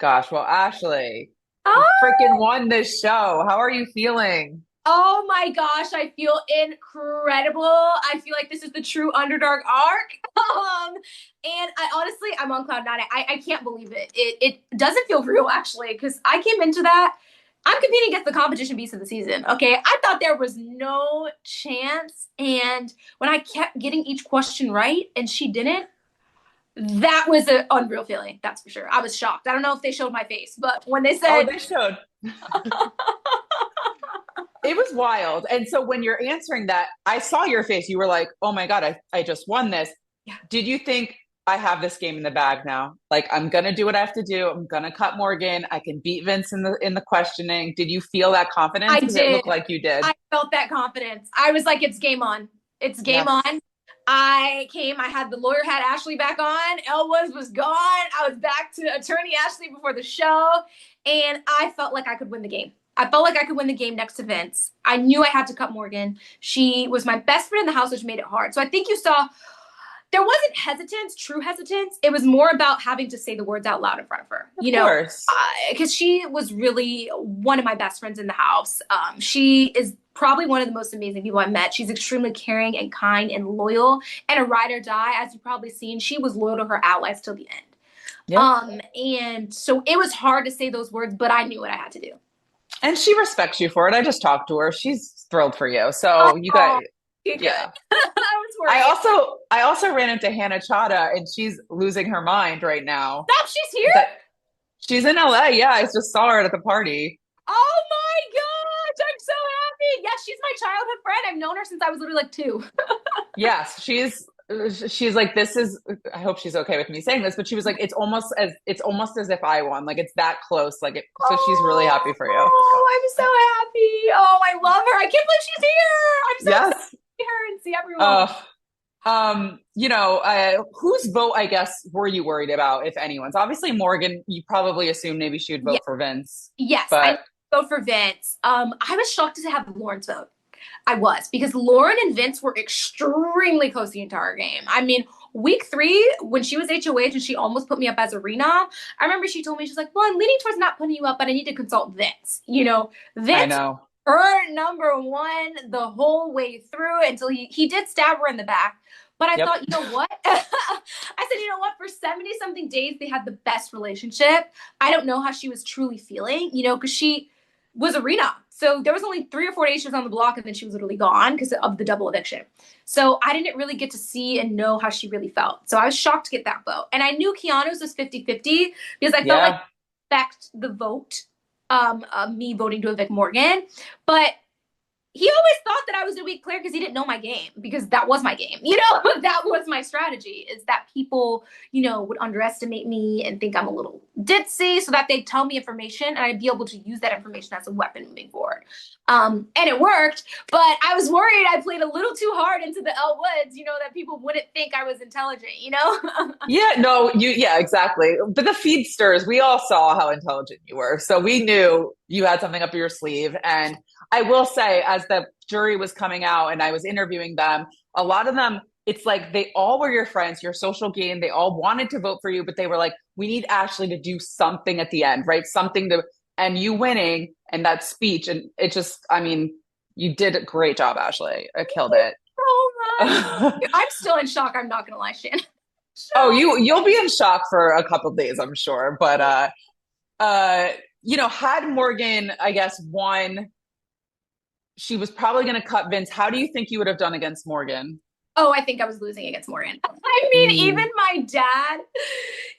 gosh. Well, Ashley, you freaking Oh, won this show. How are you feeling? oh my gosh, I feel incredible. I feel like this is the true underdog arc. And I honestly, I'm on cloud nine. I can't believe it. It doesn't feel real actually, because I came into that. I'm competing against the competition beast of the season. Okay. I thought there was no chance. And when I kept getting each question right and she didn't, that was an unreal feeling. That's for sure. I was shocked. I don't know if they showed my face, but when they Oh, said, they showed. It was wild. And so when you're answering that, I saw your face. You were like, oh my God, I just won this. yeah, Did you think I have this game in the bag now? Like I'm gonna do what I have to do. I'm gonna cut Morgan. I can beat Vince in the questioning. Did you feel that confidence? I Because it did. looked like you did. I felt that confidence. I was like, it's game on. It's game Yes. on. I had the lawyer hat Ashley back on. Was gone. I was back to attorney Ashley before the show. And I felt like I could win the game. I felt like I could win the game next to Vince. I knew I had to cut Morgan. She was my best friend in the house, which made it hard. So I think you saw there wasn't hesitance, true hesitance. It was more about having to say the words out loud in front of her, Of course. because she was really one of my best friends in the house. She is probably one of the most amazing people I met. She's extremely caring and kind and loyal and a ride or die. As you've probably seen, she was loyal to her allies till the end. Yep. And so it was hard to say those words, but I knew what I had to do. And she respects you for it. I just talked to her. She's thrilled for you. So you got, Oh, good. yeah. I was I worried. also I also ran into Hannah Chada and she's losing her mind right now. Stop, she's here. That she's in LA. Yeah, I just saw her at the party. Oh my gosh, I'm so happy. Yes, she's my childhood friend. I've known her since I was literally like two. Yes, she's like this is I hope she's okay with me saying this, but she was like it's almost as if I won. Like it's that close. So she's really happy for you. Oh, I'm so happy. Oh, I love her. I can't believe she's here. I'm so excited Yes. to see her and see everyone. Uh whose vote, I guess, were you worried about, if anyone's? Obviously, Morgan, you probably assumed maybe she would Yeah, vote for Vince, yes, I but vote for Vince. I was shocked to have Lauren's vote. I was because Lauren and Vince were extremely close the entire game. I mean, week three, when she was HOH and she almost put me up as a renom, I remember she told me, she's like, well, I'm leaning towards not putting you up, but I need to consult Vince. I Vince, know. her number one the whole way through until he did stab her in the back. But I Yep. thought, you know what? I said, you know what? For 70 something days, they had the best relationship. I don't know how she was truly feeling, because she was a renom. So there was only 3 or 4 days she was on the block and then she was literally gone because of the double eviction. So I didn't really get to see and know how she really felt. So I was shocked to get that vote. And I knew Keanu's was 50-50 because I felt like Yeah. affect the vote, me voting to evict Morgan. But he always thought that I was a weak player because he didn't know my game, because that was my game. That was my strategy, is that people, would underestimate me and think I'm a little ditzy so that they'd tell me information and I'd be able to use that information as a weapon moving forward. And it worked, but I was worried I played a little too hard into the Elle Woods, that people wouldn't think I was intelligent. Yeah, no, yeah, exactly. But the feedsters, we all saw how intelligent you were. So we knew you had something up your sleeve. And I will say, as the jury was coming out and I was interviewing them, a lot of them, it's like they all were your friends, your social game. They all wanted to vote for you, but they were like, we need Ashley to do something at the end, right? Something to, and you winning and that speech. And it just, I mean, you did a great job, Ashley. I killed it. So much. I'm still in shock. I'm not going to lie, Shannon. Oh, Shock. you'll be in shock for a couple of days, I'm sure. But uh, had Morgan, I guess, won, she was probably going to cut Vince. How do you think you would have done against Morgan? Oh, I think I was losing against Morgan. I mean, even Mm. my dad,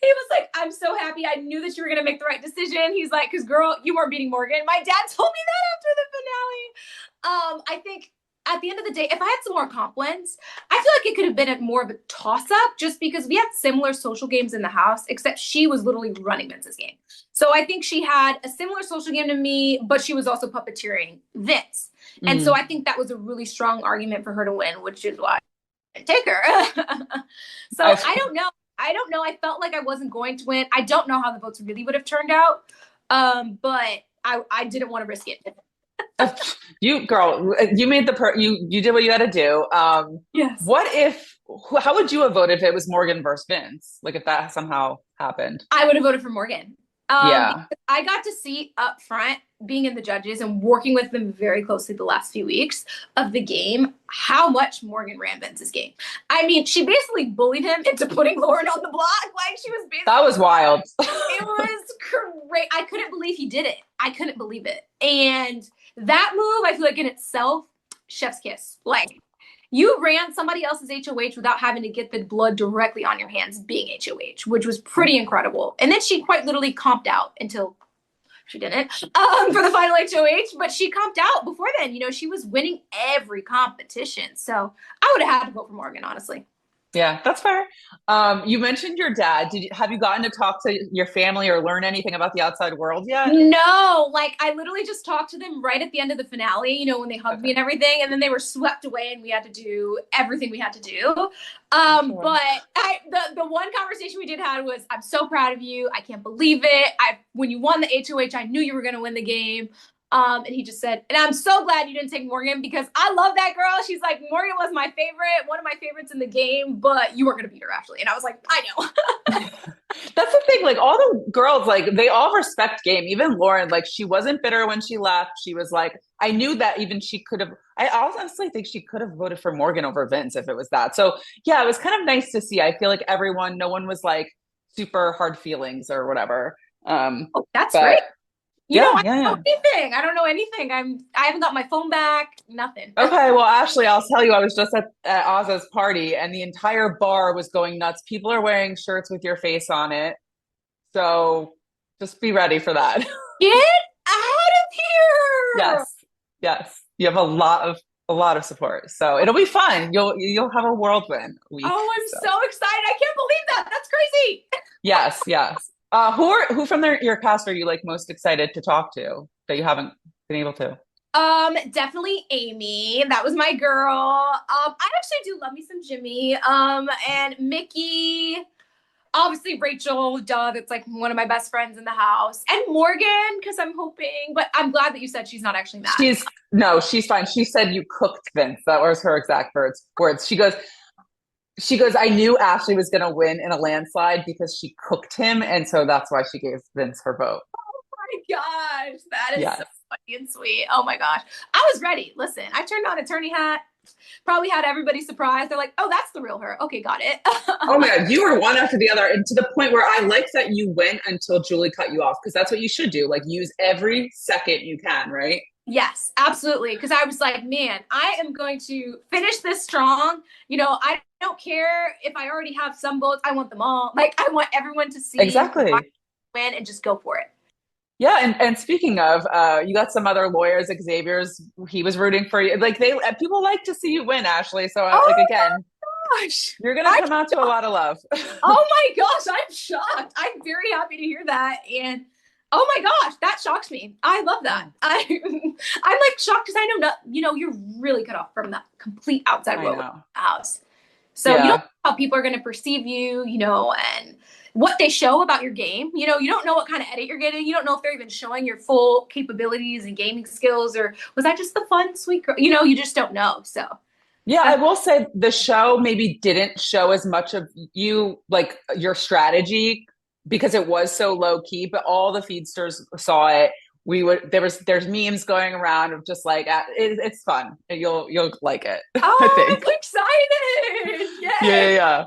he was like, I'm so happy. I knew that you were going to make the right decision. He's like, because girl, you weren't beating Morgan. My dad told me that after the finale. I think at the end of the day, if I had some more comp wins, I feel like it could have been more of a toss up, just because we had similar social games in the house, except she was literally running Vince's game. So I think she had a similar social game to me, but she was also puppeteering Vince. And so Mm. I think that was a really strong argument for her to win, which is why take her. So I, I don't know. I don't know. I felt like I wasn't going to win. I don't know how the votes really would have turned out. But I didn't want to risk it. you girl, you made you did what you had to do. Yes. What if? How would you have voted if it was Morgan versus Vince? Like if that somehow happened? I would have voted for Morgan. Yeah. Because I got to see up front, being in the judges and working with them very closely the last few weeks of the game, how much Morgan ran Vince's game. I mean, she basically bullied him into putting Lauren on the block. Like she was That basically, was wild. it was great. I couldn't believe he did it. I couldn't believe it. And that move, I feel like in itself, chef's kiss. Like you ran somebody else's HOH without having to get the blood directly on your hands being HOH, which was pretty incredible. And then she quite literally comped out until she didn't for the final HOH, but she comped out before then. You know, she was winning every competition. So I would have had to vote for Morgan, honestly. Yeah, that's fair. You mentioned your dad. Have you gotten to talk to your family or learn anything about the outside world yet? No, like I literally just talked to them right at the end of the finale, you know, when they hugged me Okay. and everything, and then they were swept away and we had to do everything we had to do. Sure. But the one conversation we did have was, I'm so proud of you. I can't believe it. When you won the HOH, I knew you were gonna win the game. And he just said, and I'm so glad you didn't take Morgan because I love that girl. She's like, Morgan was my favorite, one of my favorites in the game, but you weren't gonna beat her, Ashley. And I was like, I know. That's the thing. Like all the girls, like they all respect game. Even Lauren, like she wasn't bitter when she left. She was like, I knew that even she could have. I honestly think she could have voted for Morgan over Vince if it was that. So yeah, it was kind of nice to see. I feel like everyone, no one was like super hard feelings or whatever. Oh, that's great. But You know, yeah, I yeah, don't yeah. know anything. I don't know anything. I haven't got my phone back. Nothing. Okay, well, Ashley, I'll tell you, I was just at Oz's party and the entire bar was going nuts. People are wearing shirts with your face on it. So just be ready for that. Get out of here! Yes. Yes. You have a lot of support. So it'll be fun. You'll have a whirlwind week. Oh, I'm So so excited. I can't believe that. That's crazy. yes, yes. Who from your cast are you like most excited to talk to that you haven't been able to? Definitely Amy. That was my girl. I actually do love me some Jimmy. And Mickey. Obviously Rachel, duh, that's like one of my best friends in the house. And Morgan, because I'm hoping, but I'm glad that you said she's not actually mad. She's no, she's fine. She said you cooked Vince. That was her exact words. She goes, I knew Ashley was gonna win in a landslide because she cooked him, and so that's why she gave Vince her vote. My gosh, that is Yes. so funny and sweet. Oh my gosh. I was ready. Listen, I turned on attorney hat, probably had everybody surprised. They're like, oh, that's the real her. Okay, got it. Oh my God, you were one after the other, and to the point where I liked that you went until Julie cut you off because that's what you should do. Like use every second you can, right? Yes, absolutely. Because I was like, man, I am going to finish this strong. You know, I don't care if I already have some votes. I want them all. Like, I want everyone to see Exactly. win and just go for it. Yeah, and speaking of, you got some other lawyers, like Xavier's, he was rooting for you. Like people like to see you win, Ashley. So like Oh again, gosh. you're gonna come out to a lot of love. Oh my gosh, I'm shocked. I'm very happy to hear that. And oh my gosh, that shocks me. I love that. I'm like shocked because I know not, you know, you're really cut off from that complete outside I world know. house. So you Yeah. don't know how people are going to perceive you, you know, and what they show about your game. You know, you don't know what kind of edit you're getting. You don't know if they're even showing your full capabilities and gaming skills, or was that just the fun, sweet girl? You know, you just don't know. So Yeah, I will say the show maybe didn't show as much of you, like your strategy, because it was so low key, but all the feedsters saw it. There's memes going around of just like it's fun. You'll like it, I oh, think. I'm excited. Yeah, Yay. yeah,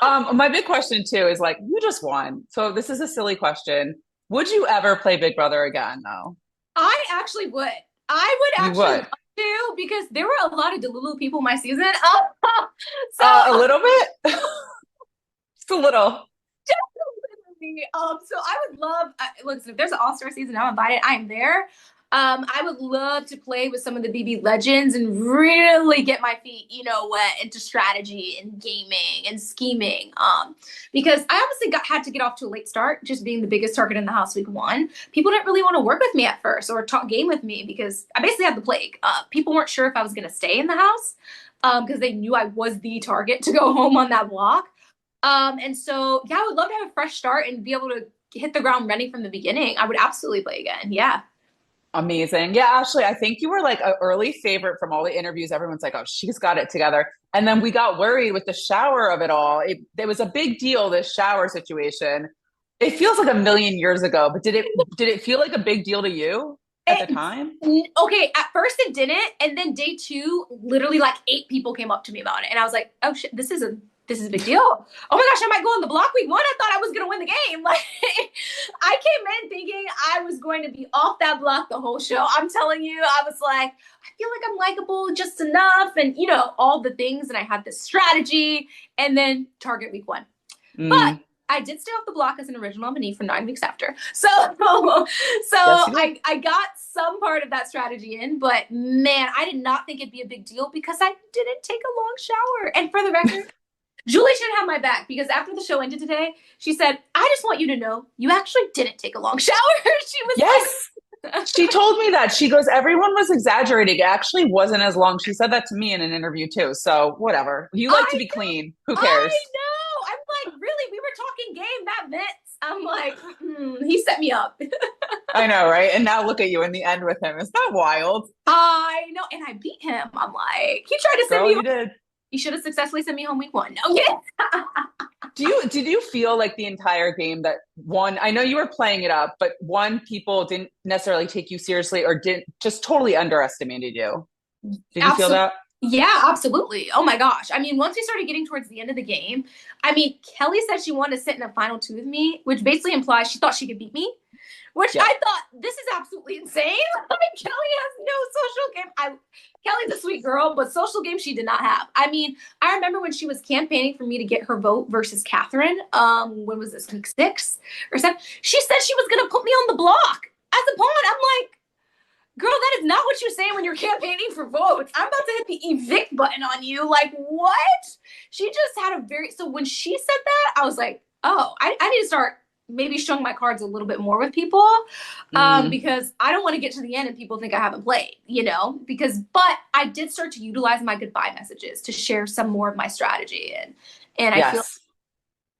yeah. My big question too is like you just won. So this is a silly question. Would you ever play Big Brother again though? I actually would. I would You actually would. love to because there were a lot of Delulu people my season. So A little bit? Just a little. so I would love. Listen, if there's an All-Star season, I'm invited. I am there. I would love to play with some of the BB legends and really get my feet, you know, wet into strategy and gaming and scheming. Because I obviously had to get off to a late start, just being the biggest target in the house week one. People didn't really want to work with me at first or talk game with me because I basically had the plague. People weren't sure if I was going to stay in the house because they knew I was the target to go home on that block. And so, yeah, I would love to have a fresh start and be able to hit the ground running from the beginning. I would absolutely play again. Yeah. Amazing. Yeah, Ashley, I think you were like an early favorite from all the interviews. Everyone's like, oh, she's got it together. And then we got worried with the shower of it all. It was a big deal, this shower situation. It feels like a million years ago, but did it feel like a big deal to you at the It, time? okay, at first it didn't, and then day two, literally like 8 people came up to me about it, and I was like, "Oh shit, this is a big deal. Oh my gosh, I might go on the block week one. I thought I was gonna win the game. Like, I came in thinking I was going to be off that block the whole show. I'm telling you, I was like, I feel like I'm likable just enough, and all the things. And I had this strategy, and then target week one. But Mm, I did stay off the block as an original nominee for 9 weeks after. So yes, you did. I got some part of that strategy in, but man, I did not think it'd be a big deal because I didn't take a long shower. And for the record, Julie should have my back because after the show ended today, she said, I just want you to know you actually didn't take a long shower. She was Yes. like, She told me that. She goes, everyone was exaggerating. It actually wasn't as long. She said that to me in an interview too. So whatever. You like to I be clean. Who I cares? know. I'm like, really? We were talking game that minutes. I'm like, he set me up. I know, right? And now look at you in the end with him. Is that wild? I know. And I beat him. I'm like, he tried to send Girl, me you did. He should have successfully sent me home week one. No, yeah. Did you feel like the entire game that one, I know you were playing it up, but one, people didn't necessarily take you seriously or didn't just totally underestimated you. Did you feel Absolutely. that? Yeah, absolutely. Oh my gosh. I mean, once we started getting towards the end of the game, I mean, Kelly said she wanted to sit in a final two with me, which basically implies she thought she could beat me, which Yeah. I thought this is absolutely insane. Like, Kelly has no social game. Kelly's a sweet girl, but social game she did not have. I mean, I remember when she was campaigning for me to get her vote versus Catherine. When was this, week 6 or 7? She said she was gonna put me on the block as a pawn. I'm like, girl, that is not what you say when you're campaigning for votes. I'm about to hit the evict button on you. Like, what? She just had a very, so when she said that, I was like, oh, I need to start maybe showing my cards a little bit more with people, Mm, because I don't want to get to the end and people think I haven't played, but I did start to utilize my goodbye messages to share some more of my strategy. And I feel yes.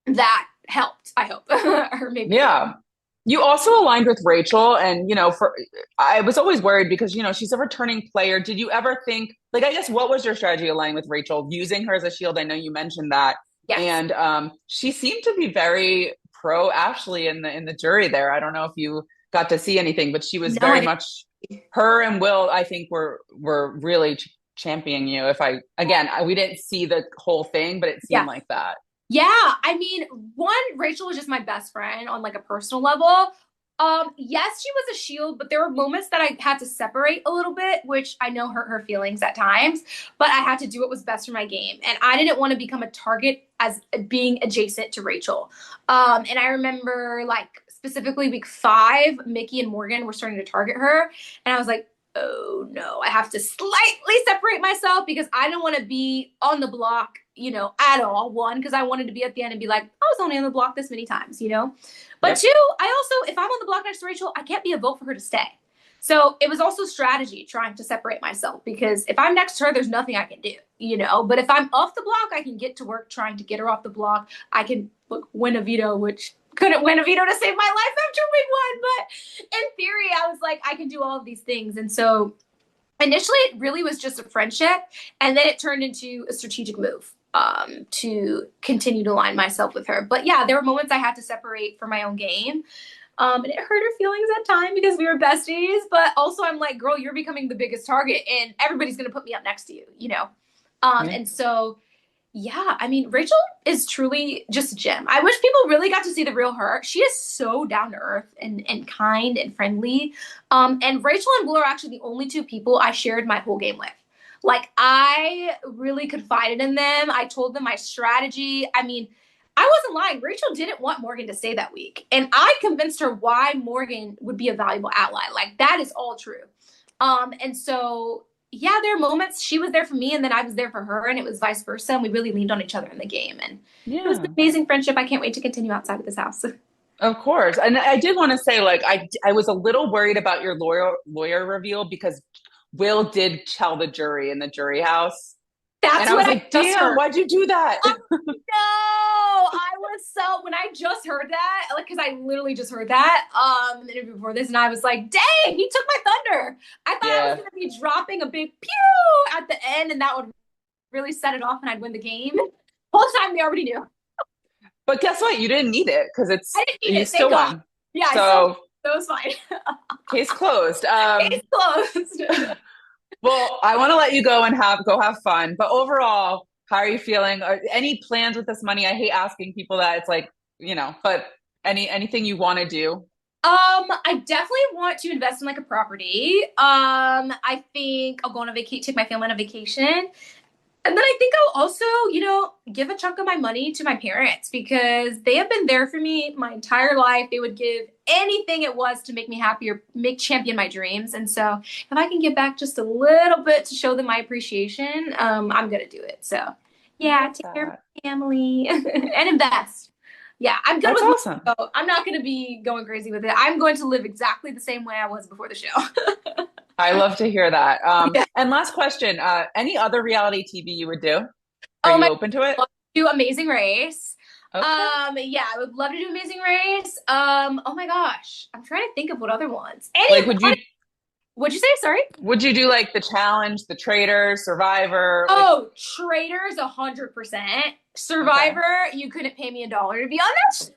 that helped, I hope, or maybe it did. Yeah. You also aligned with Rachel, and for I was always worried because she's a returning player. Did you ever think, like, I guess, what was your strategy aligning with Rachel, using her as a shield? I know you mentioned that, Yes. and she seemed to be very pro Ashley in the jury there. I don't know if you got to see anything, but she was No, I very didn't. much, her and Will, I think, were really championing you. If I again, we didn't see the whole thing, but it seemed Yeah. like that. Yeah, I mean, one, Rachel was just my best friend on like a personal level. Yes, she was a shield, but there were moments that I had to separate a little bit, which I know hurt her feelings at times, but I had to do what was best for my game. And I didn't want to become a target as being adjacent to Rachel. And I remember like specifically week 5, Mickey and Morgan were starting to target her. And I was like, oh no, I have to slightly separate myself because I don't want to be on the block, at all. One, because I wanted to be at the end and be like, I was only on the block this many times. But Yep. two, I also, if I'm on the block next to Rachel, I can't be a vote for her to stay. So it was also strategy trying to separate myself because if I'm next to her, there's nothing I can do. But if I'm off the block, I can get to work trying to get her off the block. I can win a veto, which couldn't win a veto to save my life after week one. But in theory, I was like, I can do all of these things. And so initially, it really was just a friendship. And then it turned into a strategic move to continue to align myself with her. But yeah, there were moments I had to separate for my own game. And it hurt her feelings at time because we were besties. But also, I'm like, girl, you're becoming the biggest target, and everybody's going to put me up next to you. Yeah. And so yeah, I mean, Rachel is truly just a gem. I wish people really got to see the real her. She is so down to earth and kind and friendly. And Rachel and Will are actually the only two people I shared my whole game with. Like, I really confided in them. I told them my strategy. I mean, I wasn't lying. Rachel didn't want Morgan to stay that week. And I convinced her why Morgan would be a valuable ally. Like, that is all true. And so yeah, there are moments she was there for me and then I was there for her, and it was vice versa. And we really leaned on each other in the game. And it was an Yeah. amazing friendship. I can't wait to continue outside of this house. Of course. And I did want to say, like, I was a little worried about your lawyer reveal because Will did tell the jury in the jury house. And That's I was what I like, just damn, heard. why'd you do that? Oh, no, I was so, when I just heard that, like, because I literally just heard that the interview before this, and I was like, dang, he took my thunder. I thought I was Yeah. going to be dropping a big pew at the end, and that would really set it off and I'd win the game. Whole time they already knew. But guess what? You didn't need it because I didn't need you it, thank still God. won. Yeah, I still, So so it was fine. case closed. Case closed. Well, I want to let you go and go have fun. But overall, how are you feeling? Any plans with this money? I hate asking people that. It's like, but anything you want to do? I definitely want to invest in like a property. I think I'll go on a vacation, take my family on a vacation. And then I think I'll also, give a chunk of my money to my parents because they have been there for me my entire life. They would give anything it was to make me happy or make champion my dreams. And so if I can give back just a little bit to show them my appreciation, I'm gonna do it. So I yeah, love take care of that. my family and invest. Yeah, I'm good That's with money, awesome. so I'm not gonna be going crazy with it. I'm going to live exactly the same way I was before the show. I love to hear that. Yeah. And last question, any other reality TV you would do? Are Oh you my, open to it? love to do Amazing Race. Okay. Yeah, I would love to do Amazing Race. Oh my gosh, I'm trying to think of what other ones. Like, would you What'd you say? Sorry. would you do like the challenge, the Traitor, Survivor? Like, Oh, Traitors, 100%. okay. Survivor, you couldn't pay me $1 to be on that.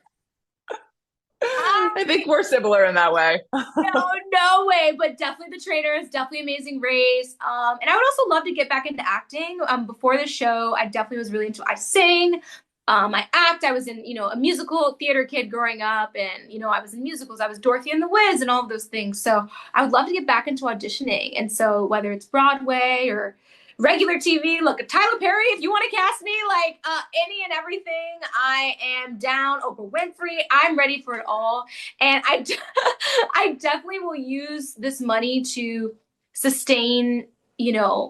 I think we're similar in that way. No, no way. But definitely the Traitors, definitely Amazing Race. And I would also love to get back into acting. Before the show, I definitely was really into. I sing. I act. I was in, a musical theater kid growing up, and I was in musicals. I was Dorothy and the Wiz, and all of those things. So I would love to get back into auditioning. And so whether it's Broadway or regular TV, look, Tyler Perry, if you want to cast me, like any and everything, I am down. Oprah Winfrey, I'm ready for it all. And I definitely will use this money to sustain,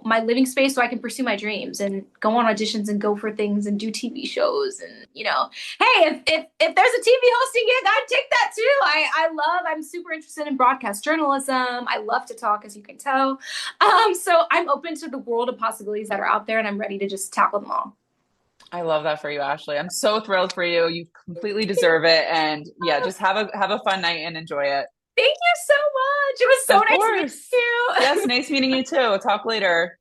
my living space so I can pursue my dreams and go on auditions and go for things and do TV shows. And, hey, if there's a TV hosting gig, I'd take that too. I'm super interested in broadcast journalism. I love to talk, as you can tell. So I'm open to the world of possibilities that are out there and I'm ready to just tackle them all. I love that for you, Ashley. I'm so thrilled for you. You completely deserve it. And yeah, just have a fun night and enjoy it. Thank you so much. It was so Of nice meeting course. you. Yes, nice meeting you too. Talk later.